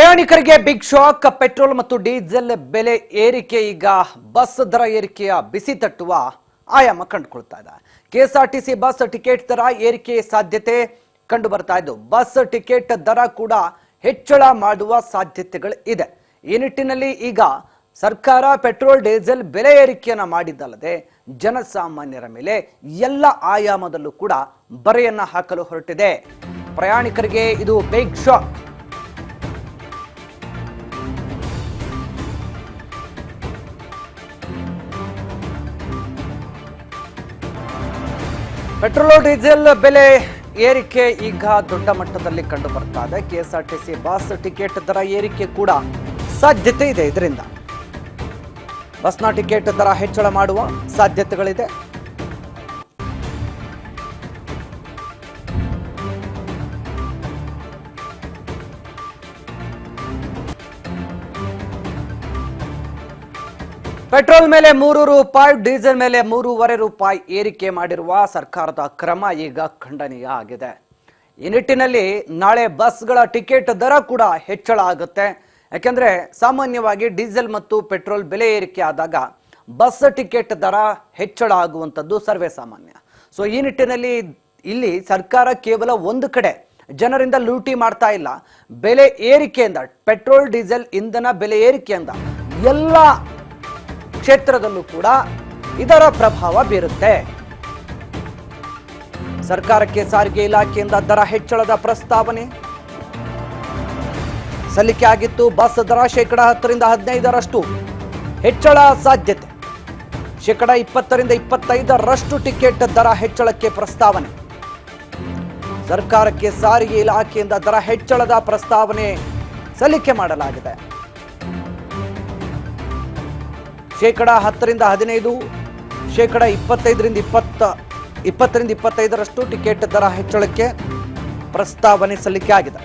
ಪ್ರಯಾಣಿಕರಿಗೆ big shock. Petrol ಮತ್ತು diesel ಬೆಲೆ ಏರಿಕೆ ಈಗ ಬಸ್ ದರ ಏರಿಕೆಯ ಬಿಸಿ ತಟ್ಟುವ ಆಯಾಮ ಕಂಡುಕೊಳ್ತಾ ಇದೆ. ಕೆಎಸ್ಆರ್ಟಿಸಿ ಬಸ್ ಟಿಕೆಟ್ ದರ ಏರಿಕೆ ಸಾಧ್ಯತೆ ಕಂಡು ಬರ್ತಾ ಇದ್ದು, ಬಸ್ ಟಿಕೆಟ್ ದರ ಕೂಡ ಹೆಚ್ಚಳ ಮಾಡುವ ಸಾಧ್ಯತೆಗಳು ಇದೆ. ಈ ನಿಟ್ಟಿನಲ್ಲಿ ಈಗ ಸರ್ಕಾರ ಪೆಟ್ರೋಲ್ ಡೀಸೆಲ್ ಬೆಲೆ ಏರಿಕೆಯನ್ನ ಮಾಡಿದ್ದಲ್ಲದೆ ಜನಸಾಮಾನ್ಯರ ಮೇಲೆ ಎಲ್ಲ ಆಯಾಮದಲ್ಲೂ ಕೂಡ ಬರೆಯನ್ನ ಹಾಕಲು ಹೊರಟಿದೆ. ಪ್ರಯಾಣಿಕರಿಗೆ ಇದು ಬಿಗ್ ಶಾಕ್. ಪೆಟ್ರೋಲ್ ಡೀಸೆಲ್ ಬೆಲೆ ಏರಿಕೆ ಈಗ ದೊಡ್ಡ ಮಟ್ಟದಲ್ಲಿ ಕಂಡು ಬರ್ತಾ ಇದೆ. ಕೆಎಸ್ಆರ್ಟಿಸಿ ಬಸ್ ಟಿಕೆಟ್ ದರ ಏರಿಕೆ ಕೂಡ ಸಾಧ್ಯತೆ ಇದೆ. ಇದರಿಂದ ಬಸ್ನ ಟಿಕೆಟ್ ದರ ಹೆಚ್ಚಳ ಮಾಡುವ ಸಾಧ್ಯತೆಗಳಿದೆ. ಪೆಟ್ರೋಲ್ ಮೇಲೆ 3 ರೂಪಾಯಿ, ಡೀಸೆಲ್ ಮೇಲೆ 3.5 ರೂಪಾಯಿ ಏರಿಕೆ ಮಾಡಿರುವ ಸರ್ಕಾರದ ಕ್ರಮ ಈಗ ಖಂಡನೀಯ ಆಗಿದೆ. ಈ ನಿಟ್ಟಿನಲ್ಲಿ ನಾಳೆ ಬಸ್ಗಳ ಟಿಕೆಟ್ ದರ ಕೂಡ ಹೆಚ್ಚಳ ಆಗುತ್ತೆ. ಯಾಕೆಂದ್ರೆ ಸಾಮಾನ್ಯವಾಗಿ ಡೀಸೆಲ್ ಮತ್ತು ಪೆಟ್ರೋಲ್ ಬೆಲೆ ಏರಿಕೆ ಆದಾಗ ಬಸ್ ಟಿಕೆಟ್ ದರ ಹೆಚ್ಚಳ ಆಗುವಂಥದ್ದು ಸರ್ವೇ ಸಾಮಾನ್ಯ. ಸೊ ಈ ನಿಟ್ಟಿನಲ್ಲಿ ಇಲ್ಲಿ ಸರ್ಕಾರ ಕೇವಲ ಒಂದು ಕಡೆ ಜನರಿಂದ ಲೂಟಿ ಮಾಡ್ತಾ ಇಲ್ಲ. ಬೆಲೆ ಏರಿಕೆಯಿಂದ, ಪೆಟ್ರೋಲ್ ಡೀಸೆಲ್ ಇಂಧನ ಬೆಲೆ ಏರಿಕೆಯಿಂದ ಎಲ್ಲ ಕ್ಷೇತ್ರದಲ್ಲೂ ಕೂಡ ಇದರ ಪ್ರಭಾವ ಬೀರುತ್ತೆ. ಸರ್ಕಾರಕ್ಕೆ ಸಾರಿಗೆ ಇಲಾಖೆಯಿಂದ ದರ ಹೆಚ್ಚಳದ ಪ್ರಸ್ತಾವನೆ ಸಲ್ಲಿಕೆ ಆಗಿತ್ತು. ಬಸ್ ದರ 10% ರಿಂದ 15% ಹೆಚ್ಚಳ ಸಾಧ್ಯತೆ. 20% ರಿಂದ 25% ಟಿಕೆಟ್ ದರ ಹೆಚ್ಚಳಕ್ಕೆ ಪ್ರಸ್ತಾವನೆ. ಸರ್ಕಾರಕ್ಕೆ ಸಾರಿಗೆ ಇಲಾಖೆಯಿಂದ ದರ ಹೆಚ್ಚಳದ ಪ್ರಸ್ತಾವನೆ ಸಲ್ಲಿಕೆ ಮಾಡಲಾಗಿದೆ. 10% ರಿಂದ 15%, 25% ರಿಂದ 25% ಟಿಕೆಟ್ ದರ ಹೆಚ್ಚಳಕ್ಕೆ ಪ್ರಸ್ತಾವನೆ ಸಲ್ಲಿಕೆ ಆಗಿದೆ.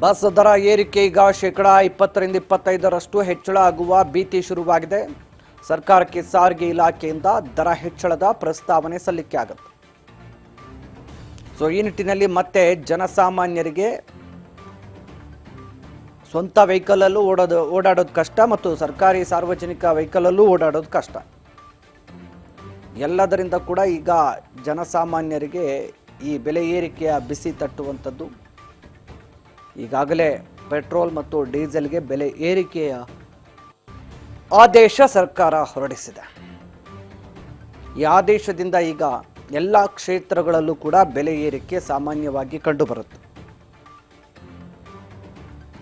ಬಸ್ ದರ ಏರಿಕೆ ಈಗ 20% ರಿಂದ 25% ಹೆಚ್ಚಳ ಆಗುವ ಭೀತಿ ಶುರುವಾಗಿದೆ. ಸರ್ಕಾರಕ್ಕೆ ಸಾರಿಗೆ ಇಲಾಖೆಯಿಂದ ದರ ಹೆಚ್ಚಳದ ಪ್ರಸ್ತಾವನೆ ಸಲ್ಲಿಕೆ ಆಗುತ್ತೆ. ಸೊ ಈ ನಿಟ್ಟಿನಲ್ಲಿ ಮತ್ತೆ ಜನಸಾಮಾನ್ಯರಿಗೆ ಸ್ವಂತ ವೆಹಿಕಲಲ್ಲೂ ಓಡಾಡೋದು ಕಷ್ಟ ಮತ್ತು ಸರ್ಕಾರಿ ಸಾರ್ವಜನಿಕ ವೆಹಿಕಲಲ್ಲೂ ಓಡಾಡೋದು ಕಷ್ಟ. ಎಲ್ಲದರಿಂದ ಕೂಡ ಈಗ ಜನಸಾಮಾನ್ಯರಿಗೆ ಈ ಬೆಲೆ ಏರಿಕೆಯ ಬಿಸಿ ತಟ್ಟುವಂಥದ್ದು. ಈಗಾಗಲೇ ಪೆಟ್ರೋಲ್ ಮತ್ತು ಡೀಸೆಲ್ಗೆ ಬೆಲೆ ಏರಿಕೆಯ ಆದೇಶ ಸರ್ಕಾರ ಹೊರಡಿಸಿದೆ. ಈ ಆದೇಶದಿಂದ ಈಗ ಎಲ್ಲ ಕ್ಷೇತ್ರಗಳಲ್ಲೂ ಕೂಡ ಬೆಲೆ ಏರಿಕೆ ಸಾಮಾನ್ಯವಾಗಿ ಕಂಡುಬರುತ್ತೆ.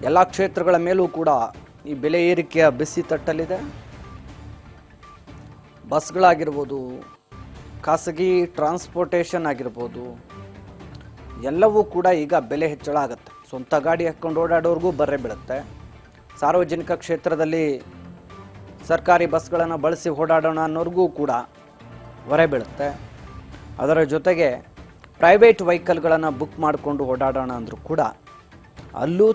ಎಲ್ಲ ಕ್ಷೇತ್ರಗಳ ಮೇಲೂ ಕೂಡ ಈ ಬೆಲೆ ಏರಿಕೆಯ ಬಿಸಿ ತಟ್ಟಲಿದೆ. ಬಸ್ಗಳಾಗಿರ್ಬೋದು, ಖಾಸಗಿ ಟ್ರಾನ್ಸ್ಪೋರ್ಟೇಷನ್ ಆಗಿರ್ಬೋದು, ಎಲ್ಲವೂ ಕೂಡ ಈಗ ಬೆಲೆ ಹೆಚ್ಚಳ ಆಗುತ್ತೆ. ಸ್ವಂತ ಗಾಡಿ ಹಾಕ್ಕೊಂಡು ಓಡಾಡೋರ್ಗೂ ಬರ್ರೆ ಬೀಳುತ್ತೆ. ಸಾರ್ವಜನಿಕ ಕ್ಷೇತ್ರದಲ್ಲಿ ಸರ್ಕಾರಿ ಬಸ್ಗಳನ್ನು ಬಳಸಿ ಓಡಾಡೋಣ ಅನ್ನೋರ್ಗೂ ಕೂಡ ಹೊರೆ ಬೀಳುತ್ತೆ. ಅದರ ಜೊತೆಗೆ ಪ್ರೈವೇಟ್ ವೆಹಿಕಲ್ಗಳನ್ನು ಬುಕ್ ಮಾಡಿಕೊಂಡು ಓಡಾಡೋಣ ಅಂದರೂ ಕೂಡ ಅಲ್ಲೂ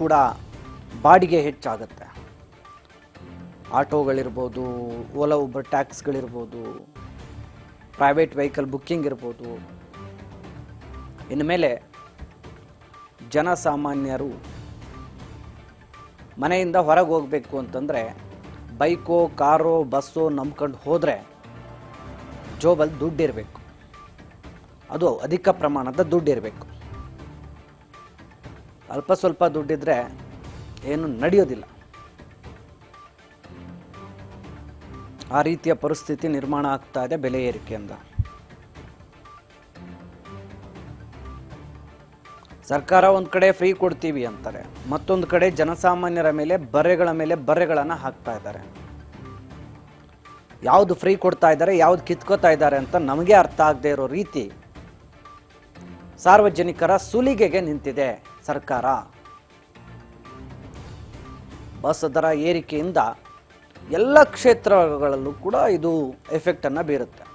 ಕೂಡ ಬಾಡಿಗೆ ಹೆಚ್ಚಾಗುತ್ತೆ. ಆಟೋಗಳಿರ್ಬೋದು, ಓಲಾ ಉಬರ್ ಟ್ಯಾಕ್ಸ್ಗಳಿರ್ಬೋದು, ಪ್ರೈವೇಟ್ ವೆಹಿಕಲ್ ಬುಕ್ಕಿಂಗ್ ಇರ್ಬೋದು. ಇನ್ಮೇಲೆ ಜನಸಾಮಾನ್ಯರು ಮನೆಯಿಂದ ಹೊರಗೆ ಹೋಗಬೇಕು ಅಂತಂದರೆ ಬೈಕೋ, ಕಾರೋ, ಬಸ್ಸೋ ನಂಬ್ಕೊಂಡು ಹೋದರೆ ಜೋಬಲ್ಲಿ ದುಡ್ಡಿರಬೇಕು. ಅದು ಅಧಿಕ ಪ್ರಮಾಣದ ದುಡ್ಡಿರಬೇಕು. ಅಲ್ಪ ಸ್ವಲ್ಪ ದುಡ್ಡಿದ್ರೆ ಏನು ನಡೆಯೋದಿಲ್ಲ. ಆ ರೀತಿಯ ಪರಿಸ್ಥಿತಿ ನಿರ್ಮಾಣ ಆಗ್ತಾ ಇದೆ ಬೆಲೆ ಏರಿಕೆಯಿಂದ. ಸರ್ಕಾರ ಒಂದು ಕಡೆ ಫ್ರೀ ಕೊಡ್ತೀವಿ ಅಂತಾರೆ, ಮತ್ತೊಂದು ಕಡೆ ಜನಸಾಮಾನ್ಯರ ಮೇಲೆ ಬರೆಗಳನ್ನು ಹಾಕ್ತಾ ಇದ್ದಾರೆ. ಯಾವುದು ಫ್ರೀ ಕೊಡ್ತಾ ಇದ್ದಾರೆ, ಯಾವುದು ಕಿತ್ಕೋತಾ ಇದ್ದಾರೆ ಅಂತ ನಮಗೆ ಅರ್ಥ ಆಗದೆ ಇರೋ ರೀತಿ ಸಾರ್ವಜನಿಕರ ಸುಲಿಗೆಗೆ ನಿಂತಿದೆ ಸರ್ಕಾರ. ಬಸ್ ದರ ಏರಿಕೆಯಿಂದ ಎಲ್ಲ ಕ್ಷೇತ್ರಗಳಲ್ಲೂ ಕೂಡ ಇದು ಎಫೆಕ್ಟ್ ಅನ್ನ ಬೀರುತ್ತೆ.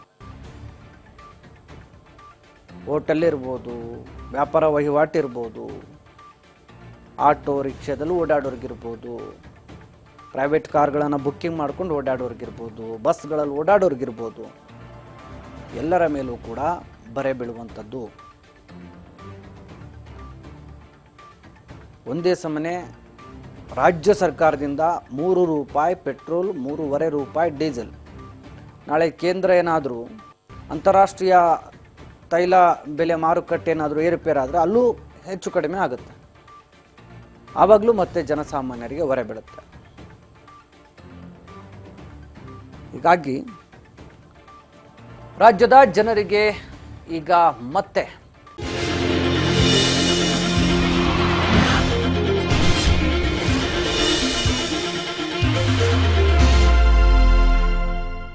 ಹೋಟೆಲ್ ಇರ್ಬೋದು, ವ್ಯಾಪಾರ ವಹಿವಾಟು ಇರ್ಬೋದು, ಆಟೋ ರಿಕ್ಷಾದಲ್ಲೂ ಓಡಾಡೋರ್ಗಿರ್ಬೋದು, ಪ್ರೈವೇಟ್ ಕಾರ್ಗಳನ್ನು ಬುಕ್ಕಿಂಗ್ ಮಾಡ್ಕೊಂಡು ಓಡಾಡೋರ್ಗಿರ್ಬೋದು, ಬಸ್ಗಳಲ್ಲಿ ಓಡಾಡೋರ್ಗಿರ್ಬೋದು, ಎಲ್ಲರ ಮೇಲೂ ಕೂಡ ಬರೆ ಬೀಳುವಂಥದ್ದು. ಒಂದೇ ಸಮನೆ ರಾಜ್ಯ ಸರ್ಕಾರದಿಂದ ₹3 ಪೆಟ್ರೋಲ್, ₹3.5 ಡೀಸೆಲ್. ನಾಳೆ ಕೇಂದ್ರ ಏನಾದರೂ ಅಂತಾರಾಷ್ಟ್ರೀಯ ತೈಲ ಬೆಲೆ ಮಾರುಕಟ್ಟೆ ಏನಾದರೂ ಏರುಪೇರಾದರೆ ಅಲ್ಲೂ ಹೆಚ್ಚು ಕಡಿಮೆ ಆಗುತ್ತೆ. ಆವಾಗಲೂ ಮತ್ತೆ ಜನಸಾಮಾನ್ಯರಿಗೆ ಹೊರೆ ಬೀಳುತ್ತೆ. ಹೀಗಾಗಿ ರಾಜ್ಯದ ಜನರಿಗೆ ಈಗ ಮತ್ತೆ